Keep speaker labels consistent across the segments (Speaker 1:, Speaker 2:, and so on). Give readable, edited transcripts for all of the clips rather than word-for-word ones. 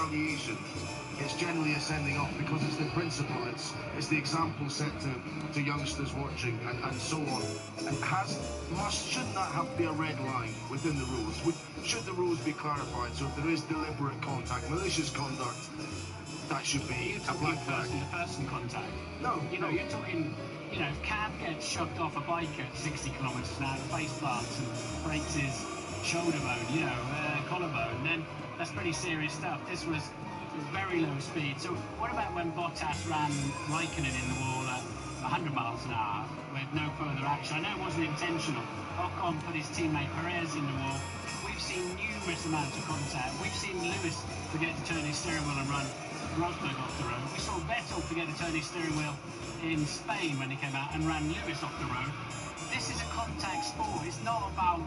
Speaker 1: retaliation, it's generally a sending off because it's the principle, it's the example set to youngsters watching and so on. And shouldn't that have to be a red line within the rules? Should the rules be clarified? So if there is deliberate contact, malicious conduct, that should be a black flag.
Speaker 2: Person-to-person contact.
Speaker 1: No,
Speaker 2: you're talking. If Cam gets shoved off a bike at 60 kilometres an hour, face plants and breaks his shoulder bone, collarbone, then that's pretty serious stuff. This was very low speed. So what about when Bottas ran Raikkonen in the wall at 100 miles an hour with no further action? I know it wasn't intentional. Ocon put his teammate Perez in the wall. We've seen numerous amounts of contact. We've seen Lewis forget to turn his steering wheel and run Rosberg off the road. We saw Vettel forget to turn his steering wheel in Spain when he came out and ran Lewis off the road. This is a contact sport. It's not about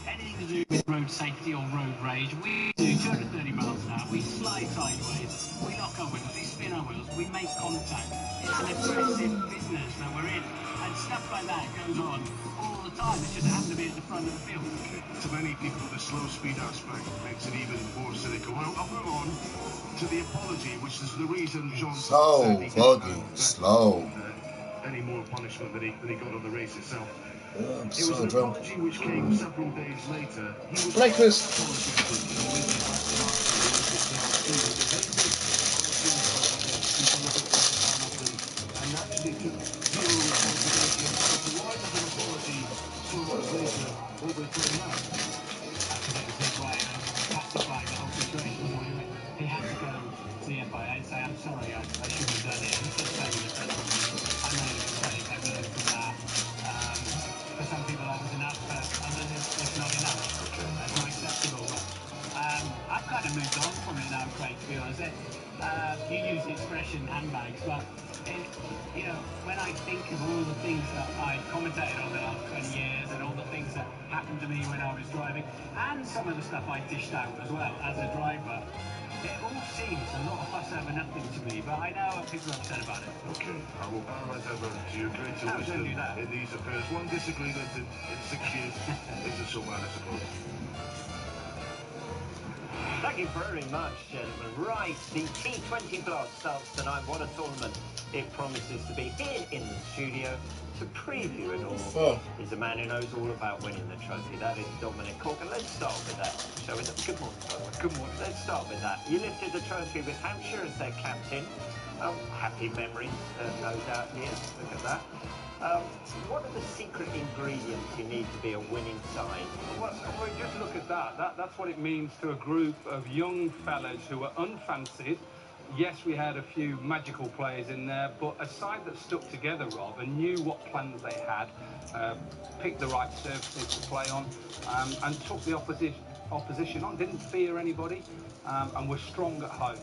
Speaker 2: anything to do with road safety or road rage. We do 230 miles an hour. We slide sideways. We lock our wheels. We spin our wheels. We make contact. It's an aggressive business that we're in. And stuff like that goes on all the time. It just happens to be at the front of the field.
Speaker 1: To many people, the slow speed aspect makes it even more cynical. Well, I'll move on to the apology, which is the reason Jean
Speaker 3: so fucking slow.
Speaker 1: Any more punishment than he got on the race itself.
Speaker 3: I'm
Speaker 1: it
Speaker 3: so
Speaker 1: was an
Speaker 3: drunk.
Speaker 1: apology which came several days later. He was
Speaker 3: breakfast.
Speaker 1: And actually took zero responsibility. Why does an apology so much later overturn that?
Speaker 2: Pacifying the whole situation. He had to go to the FIA and say, I'm sorry, I shouldn't have done it. He said, I made a mistake, I learned from that. For some people that was enough, but others it's not enough. That's not acceptable. But I've kind of moved on from it now, Craig, to be honest. You use the expression handbags, but when I think of all the things that I commentated on the last 20 years and all the things that happened to me when I was driving, and some of the stuff I dished out as well as a driver, it all seems a lot of fuss over nothing to me, but I know people are upset about it.
Speaker 1: Okay, I will paramount over to your greater wisdom in these affairs. One disagreement in 6 years isn't so bad, I suppose.
Speaker 4: Thank you very much, gentlemen. Right, the T20 Blast starts tonight. What a tournament it promises to be. Here in the studio to preview it all is a man who knows all about winning the trophy. That is Dominic Corker. Let's start with that. Shall we? Good morning, by the way. Good morning. Let's start with that. You lifted the trophy with Hampshire as their captain. Happy memories, no doubt here. Look at that. What are the secret ingredients you need to be a winning side?
Speaker 5: Well, just look at that. That's what it means to a group of young fellas who were unfancied. Yes, we had a few magical players in there, but a side that stuck together, Rob, and knew what plans they had, picked the right surfaces to play on, and took the opposition on, didn't fear anybody, and were strong at home.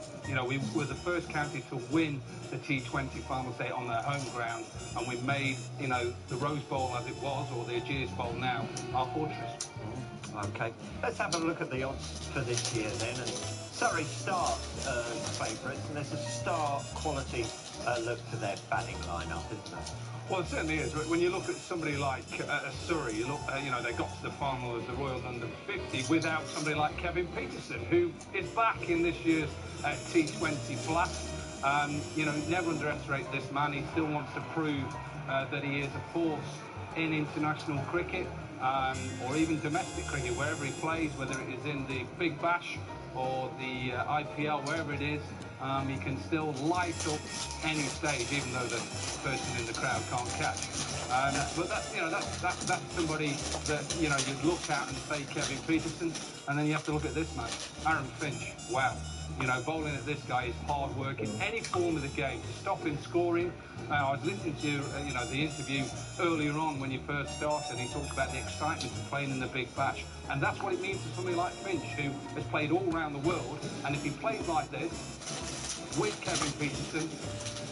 Speaker 5: We were the first county to win the T20 Farmers' Day on their home ground, and we made, the Rose Bowl as it was, or the Ageas Bowl now, our fortress.
Speaker 4: Okay, let's have a look at the odds for this year then. And Surrey start favourites, and there's a star quality look to their batting lineup, isn't there?
Speaker 5: Well, it certainly is. When you look at somebody like Surrey, you look, they got to the final as the Royal London 50 without somebody like Kevin Peterson, who is back in this year's T20 Blast. Never underestimate this man. He still wants to prove that he is a force in international cricket, or even domestic cricket, wherever he plays, whether it is in the Big Bash or the IPL, wherever it is, he can still light up any stage, even though the person in the crowd can't catch. But that's somebody that you'd look at and say Kevin Peterson, and then you have to look at this man, Aaron Finch. Wow. Bowling at this guy is hard work in any form of the game. To stop him scoring, I was listening to the interview earlier on when you first started. He talked about the excitement of playing in the Big Bash, and that's what it means to somebody like Finch, who has played all around the world. And if he plays like this with Kevin Peterson,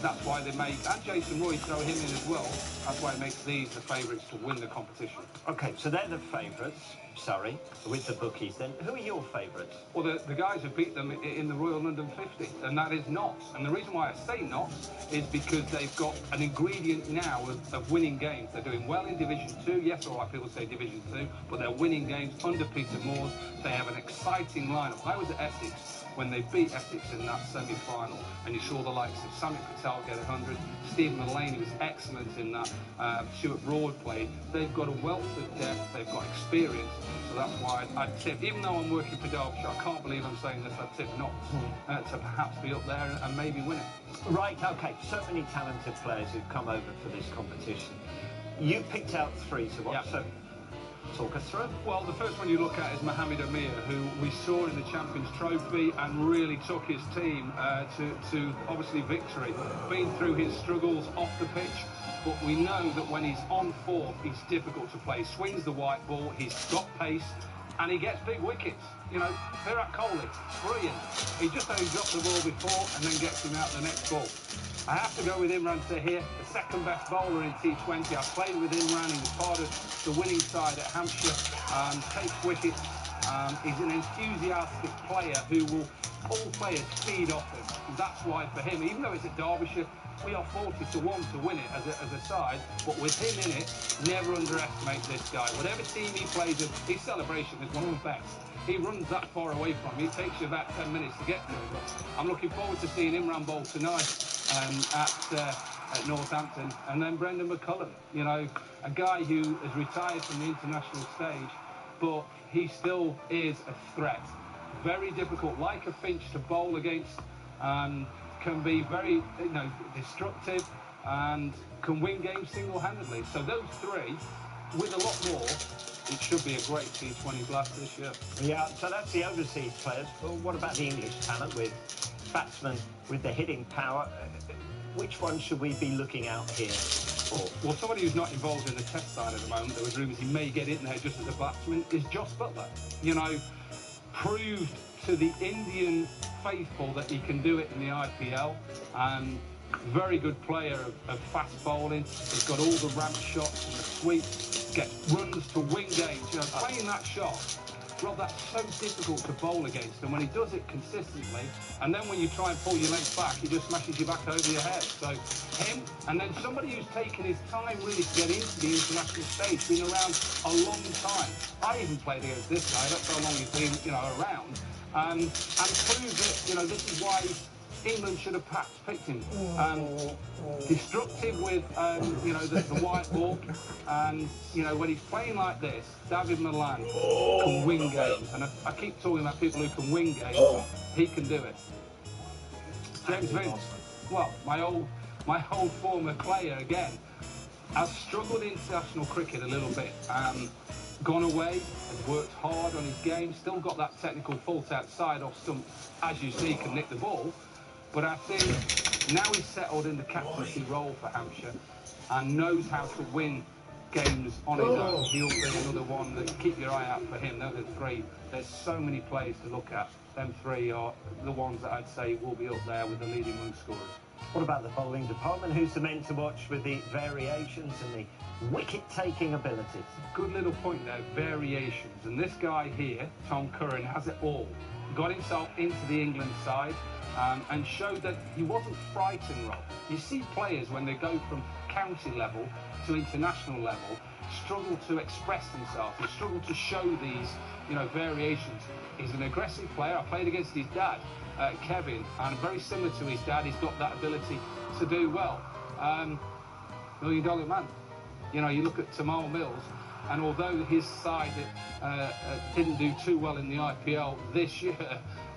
Speaker 5: that's why they make, and Jason Roy throw him in as well, that's why it makes these the favourites to win the competition.
Speaker 4: Okay, so they're the favourites, Surrey, with the bookies. Then who are your favourites?
Speaker 5: Well, the guys who beat them in the Royal London 50, and that is Notts. And the reason why I say Notts is because they've got an ingredient now of winning games. They're doing well in Division 2. Yes, all right, people say Division 2, but they're winning games under Peter Moores. They have an exciting lineup. I was at Essex when they beat Essex in that semi-final, and you saw the likes of Sami Patel get 100, Stephen Mullane was excellent in that, Stuart Broad played. They've got a wealth of depth, they've got experience, so that's why I'd tip, even though I'm working for Derbyshire, I can't believe I'm saying this, I'd tip Notts to perhaps be up there and maybe win it.
Speaker 4: Right, OK, so many talented players who've come over for this competition. You picked out 3 to watch, so talk us through.
Speaker 5: Well, the first one you look at is Mohamed Amir, who we saw in the Champions Trophy and really took his team to obviously victory. Been through his struggles off the pitch, but we know that when he's on form, he's difficult to play. Swings the white ball, he's got pace, and he gets big wickets. You know, Virat Kohli, brilliant. He just only dropped the ball before and then gets him out the next ball. I have to go with Imran Tahir, the second best bowler in T20. I played with Imran, he was part of the winning side at Hampshire, takes wickets. He's an enthusiastic player who will, all players feed off him. That's why for him, even though it's at Derbyshire, we are 40 to 1 to win it as a side, but with him in it, never underestimate this guy. Whatever team he plays in, his celebration is one of the best. He runs that far away from you. It takes you about 10 minutes to get to him. I'm looking forward to seeing Imran bowl tonight at Northampton. And then Brendan McCullum, you know, a guy who has retired from the international stage, but he still is a threat. Very difficult, like a Finch, to bowl against, can be very, you know, destructive and can win games single-handedly. So those 3, with a lot more, it should be a great T20 blast this year. Yeah, so that's the overseas players. Well, what about the English talent with batsmen with the hitting power? Which one should we be looking out here for? Well, somebody who's not involved in the test side at the moment, there was rumours he may get in there just as a batsman, is Joss Buttler. You know, proved to the Indian faithful that he can do it in the IPL. Very good player of fast bowling. He's got all the ramp shots and the sweeps, gets runs to win games. You know, playing that shot, Rob, that's so difficult to bowl against. And when he does it consistently, and then when you try and pull your legs back, he just smashes you back over your head. So him, and then somebody who's taken his time really to get into the international stage, been around a long time. I even played against this guy. That's how long he's been, you know, around. And proved that, you know, this is why England should have perhaps picked him. Destructive with, you know, the white ball. And, you know, when he's playing like this, David Milan can win games. And I keep talking about people who can win games. He can do it. James Vince, well, my old former player again, has struggled in international cricket a little bit. Gone away, has worked hard on his game, still got that technical fault outside off stump, as you see, can nick the ball. But I think now he's settled in the captaincy role for Hampshire and knows how to win games on his own. He'll be another one that keep your eye out for him. Those are 3. There's so many players to look at. Them 3 are the ones that I'd say will be up there with the leading run scorers.
Speaker 4: What about the bowling department? Who's the men to watch with the variations and the wicket-taking abilities?
Speaker 5: Good little point there, variations. And this guy here, Tom Curran, has it all. Got himself into the England side and showed that he wasn't frightened, Rob. You see players, when they go from county level to international level, struggle to express themselves. They struggle to show these, you know, variations. He's an aggressive player. I played against his dad, Kevin, and very similar to his dad, he's got that ability to do well. $1 million man. You know, you look at Tamal Mills, and although his side didn't do too well in the IPL this year,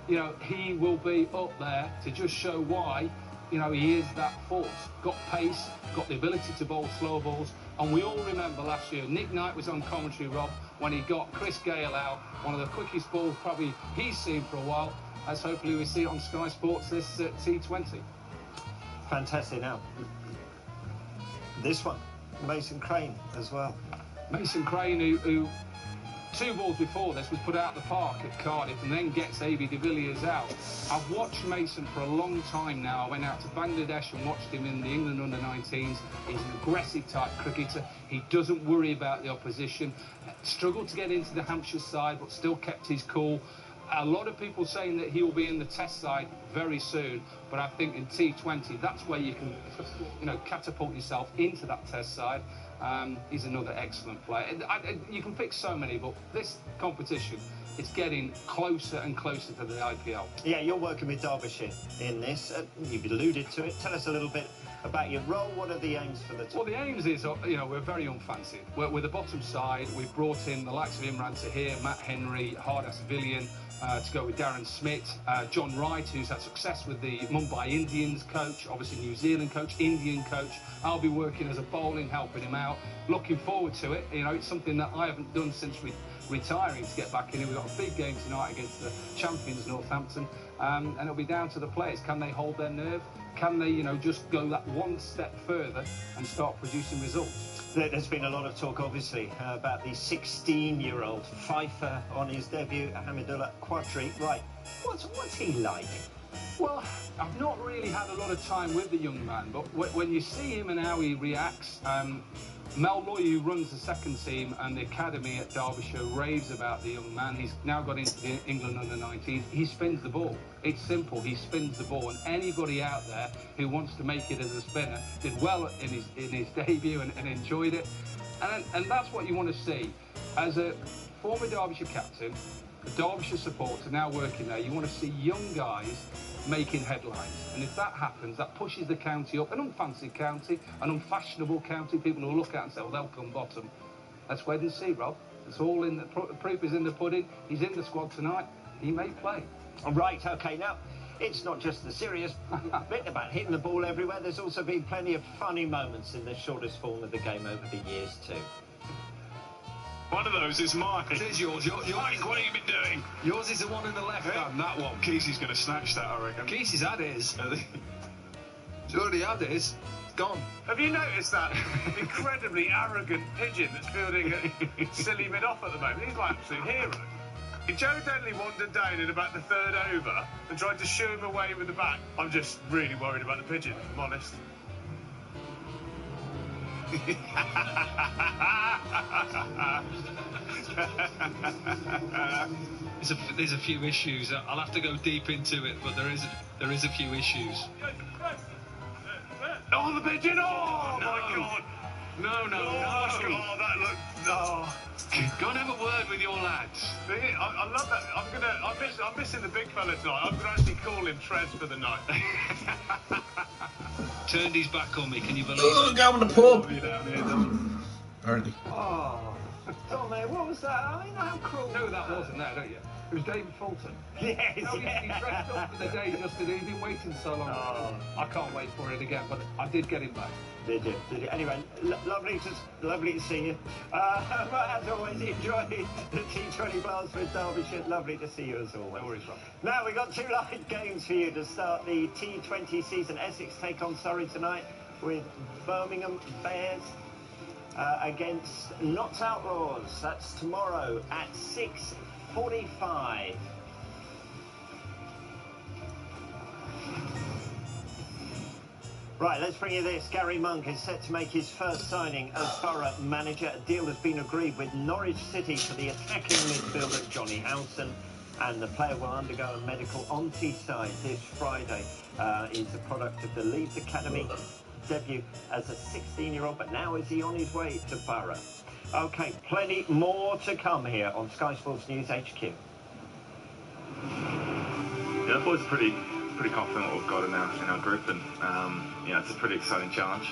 Speaker 5: you know, he will be up there to just show why, you know, he is that force. Got pace, got the ability to bowl slow balls. And we all remember last year, Nick Knight was on commentary, Rob, when he got Chris Gale out, one of the quickest balls probably he's seen for a while, as hopefully we see it on Sky Sports this T20.
Speaker 4: Fantastic. Now, this one, Mason Crane as well.
Speaker 5: Mason Crane, who 2 balls before this was put out the park at Cardiff and then gets A.B. de Villiers out. I've watched Mason for a long time now. I went out to Bangladesh and watched him in the England under-19s. He's an aggressive type cricketer. He doesn't worry about the opposition. Struggled to get into the Hampshire side, but still kept his cool. A lot of people saying that he will be in the test side very soon, but I think in T20, that's where you can, you know, catapult yourself into that test side. He's another excellent player. You can pick so many, but this competition, it's getting closer and closer to the IPL.
Speaker 4: Yeah, you're working with Derbyshire in this. You've alluded to it. Tell us a little bit about your role. What are the aims for the team?
Speaker 5: Well, the aims is, you know, we're very unfancied. We're the bottom side. We've brought in the likes of Imran Tahir, Matt Henry, Hardas Villian, to go with Darren Smith, John Wright, who's had success with the Mumbai Indians coach, obviously New Zealand coach, Indian coach. I'll be working as a bowling, helping him out. Looking forward to it. You know, it's something that I haven't done since retiring to get back in. We've got a big game tonight against the champions Northampton, and it'll be down to the players. Can they hold their nerve? Can they, you know, just go that one step further and start producing results?
Speaker 4: There's been a lot of talk, obviously, about the 16-year-old Fifer on his debut, Hamidullah Quadri. Right, what's he like?
Speaker 5: Well, I've not really had a lot of time with the young man, but when you see him and how he reacts, Mel Loy, who runs the second team and the academy at Derbyshire, raves about the young man. He's now got into the England under-19s. He spins the ball. It's simple. He spins the ball, and anybody out there who wants to make it as a spinner did well in his debut and enjoyed it. And that's what you want to see. As a former Derbyshire captain, a Derbyshire supporter now working there, you want to see young guys making headlines, and if that happens, that pushes the county up. An unfancied county, an unfashionable county, people will look at and say, well, they'll come bottom. Let's wait and see, Rob. It's all in the proof is in the pudding. He's in the squad tonight. He may play.
Speaker 4: Right, okay, now it's not just the serious bit about hitting the ball everywhere. There's also been plenty of funny moments in the shortest form of the game over the years too.
Speaker 6: One of those is mine.
Speaker 7: It is yours.
Speaker 6: Mike, what have you been doing?
Speaker 7: Yours is the one in the left hand, that one.
Speaker 6: Kesey's going to snatch that, I reckon.
Speaker 7: Kesey's had his. He's already had his. It's gone.
Speaker 6: Have you noticed that incredibly arrogant pigeon that's fielding a silly mid-off at the moment? He's like an absolute hero. Joe Denley wandered down in about the third over and tried to shoo him away with the bat. I'm just really worried about the pigeon, if I'm honest.
Speaker 7: There's a few issues. I'll have to go deep into it, but there is a few issues.
Speaker 6: Oh, the pigeon! Oh,
Speaker 7: no.
Speaker 6: My God!
Speaker 7: No.
Speaker 6: Oh, that looked... Oh.
Speaker 7: Go and have a word with your lads.
Speaker 6: I love that. I'm missing the big fella tonight. I'm going to actually call him Trez for the night.
Speaker 7: Turned his back on me, can you believe
Speaker 3: Oh,
Speaker 7: it?
Speaker 3: go in the pub.
Speaker 4: Early. Oh, Tom, what was that? I mean, how cruel.
Speaker 5: No, that wasn't there, don't you? It was David Fulton.
Speaker 4: Yes,
Speaker 5: No, he dressed up for the day, Justin. He's been waiting so long.
Speaker 4: Oh.
Speaker 5: I can't wait for it again, but I did get him back.
Speaker 4: Did you? Anyway, lovely to see you. As always, enjoy the T20 Blast with Derbyshire. Lovely to see you as always.
Speaker 5: No worries, Rob.
Speaker 4: Now, we've got two live games for you to start the T20 season. Essex take on Surrey tonight with Birmingham Bears against Notts Outlaws. That's tomorrow at 6:45. Right, let's bring you this. Gary Monk is set to make his first signing as Borough manager. A deal has been agreed with Norwich City for the attacking midfielder Johnny Howson, and the player will undergo a medical on Teesside this Friday. He's a product of the Leeds Academy debut as a 16-year-old, but now is he on his way to Borough? Okay, plenty more to come here on Sky Sports News HQ.
Speaker 8: Yeah, I thought it's pretty confident what we've got in our group, and yeah, it's a pretty exciting challenge.